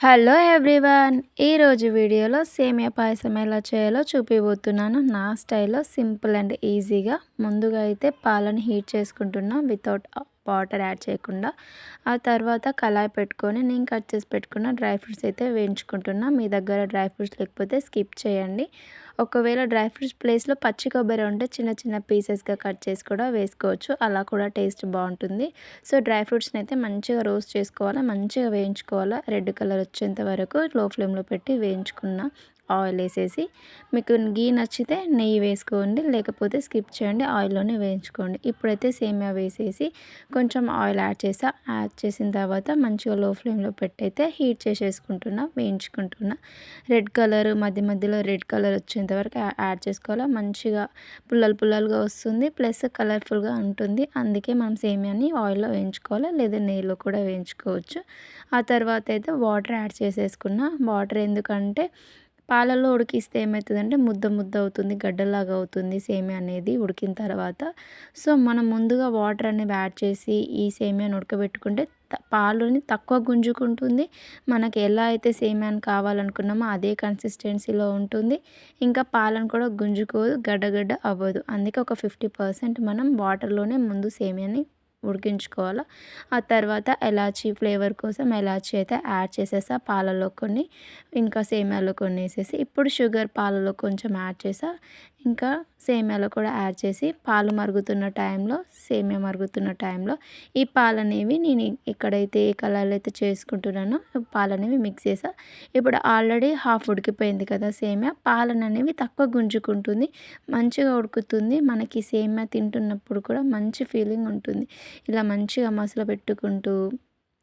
Hello everyone. ఈరోజు వీడియోలో సేమియా పాయసం ఎలా చేయాలో చూపిపోతున్నాను. నా స్టైల్లో సింపుల్ అండ్ ఈజీగా. ముందుగా అయితే పాలను హీట్ చేసుకుంటున్నా వితౌట్ వాటర్ యాడ్ చేయకుండా. ఆ తర్వాత కళాయి పెట్టుకొని నేను కట్ చేసి పెట్టుకున్న డ్రై ఫ్రూట్స్ అయితే వేయించుకుంటున్నా. మీ దగ్గర డ్రై ఫ్రూట్స్ లేకపోతే స్కిప్ చేయండి. ఒకవేళ డ్రై ఫ్రూట్స్ ప్లేస్లో పచ్చి కొబ్బరి ఉంటే చిన్న చిన్న పీసెస్గా కట్ చేసి కూడా వేసుకోవచ్చు. అలా కూడా టేస్ట్ బాగుంటుంది. సో డ్రై ఫ్రూట్స్ని అయితే మంచిగా రోస్ట్ చేసుకోవాలి, మంచిగా వేయించుకోవాలి. రెడ్ కలర్ వచ్చేంత వరకు లో ఫ్లేమ్లో పెట్టి వేయించుకున్న ఆయిల్ వేసేసి, మీకు గీ నచ్చితే నెయ్యి వేసుకోండి, లేకపోతే స్కిప్ చేయండి, ఆయిల్లోనే వేయించుకోండి. ఇప్పుడైతే సేమియా వేసేసి కొంచెం ఆయిల్ యాడ్ చేసిన తర్వాత మంచిగా లో ఫ్లేమ్లో పెట్టి అయితే హీట్ చేసేసుకుంటున్నా, వేయించుకుంటున్నా. రెడ్ కలర్ మధ్య మధ్యలో రెడ్ కలర్ వచ్చేంత వరకు యాడ్ చేసుకోవాలి. మంచిగా పుల్లలు పుల్లలుగా వస్తుంది, ప్లస్ కలర్ఫుల్గా ఉంటుంది. అందుకే మనం సేమియాని ఆయిల్లో వేయించుకోవాలి, లేదా నెయ్యిలో కూడా వేయించుకోవచ్చు. ఆ తర్వాత అయితే వాటర్ యాడ్ చేసేసుకున్న. వాటర్ ఎందుకంటే పాలల్లో ఉడికిస్తే ఏమవుతుందంటే ముద్ద ముద్ద అవుతుంది, గడ్డలాగా అవుతుంది సేమియా అనేది ఉడికిన తర్వాత. సో మనం ముందుగా వాటర్ అనేవి యాడ్ చేసి ఈ సేమియాని ఉడకబెట్టుకుంటే పాలుని తక్కువ గుంజుకుంటుంది. మనకి ఎలా అయితే సేమియాని కావాలనుకున్నామో అదే కన్సిస్టెన్సీలో ఉంటుంది. ఇంకా పాలను కూడా గుంజుకోదు, గడ్డ అవ్వదు. అందుకే ఒక 50% మనం వాటర్లోనే ముందు సేమియాని ఉడికించుకోవాలి. ఆ తర్వాత ఎలాచీ ఫ్లేవర్ కోసం ఎలాచీ అయితే యాడ్ చేసేసా పాలలో కొన్ని, ఇంకా సేమియాలో కొన్ని వేసేసి, ఇప్పుడు షుగర్ పాలలో కొంచెం యాడ్ చేసా, ఇంకా సేమియాలో కూడా యాడ్ చేసి పాలు మరుగుతున్న టైంలో, సేమియా మరుగుతున్న టైంలో ఈ పాలనేవి నేను ఎక్కడైతే ఏ కళాయిలో అయితే చేసుకుంటున్నానో పాలనేవి మిక్స్ చేసా. ఇప్పుడు ఆల్రెడీ హాఫ్ ఉడికిపోయింది కదా సేమియా, పాలననేవి తక్కువ గుంజుకుంటుంది, మంచిగా ఉడుకుతుంది. మనకి సేమియా తింటున్నప్పుడు కూడా మంచి ఫీలింగ్ ఉంటుంది. ఇలా మంచిగా మసల పెట్టుకుంటూ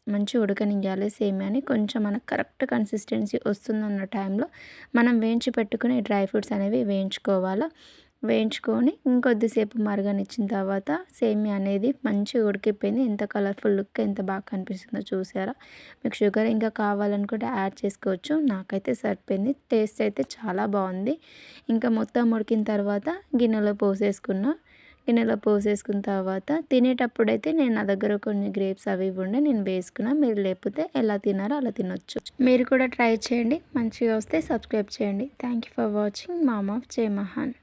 మంచిగా ఉడకనియ్యాలి సేమియాని. కొంచెం మనకు కరెక్ట్ కన్సిస్టెన్సీ వస్తుందన్న టైంలో మనం వేయించి పెట్టుకుని డ్రై ఫ్రూట్స్ అనేవి వేయించుకోవాలి. వేయించుకొని ఇంకొద్దిసేపు మరగనిచ్చిన తర్వాత సేమియా అనేది మంచిగా ఉడికిపోయింది. ఎంత కలర్ఫుల్ లుక్ ఎంత బాగా కనిపిస్తుందో చూసారా. మీకు షుగర్ ఇంకా కావాలనుకుంటే యాడ్ చేసుకోవచ్చు. నాకైతే సరిపోయింది. టేస్ట్ అయితే చాలా బాగుంది. ఇంకా మొత్తం ఉడికిన తర్వాత గిన్నెలో పోసేసుకున్న తర్వాత తినేటప్పుడైతే నా దగ్గర కొన్ని గ్రేప్స్ అవి ఉండే నేను వేసుకున్నా. మీరు లేకపోతే ఎలా తినారో అలా తినొచ్చు. మీరు కూడా ట్రై చేయండి. మంచిగా వస్తే సబ్స్క్రైబ్ చేయండి. Thank you for watching. Mom of జై మహాన్.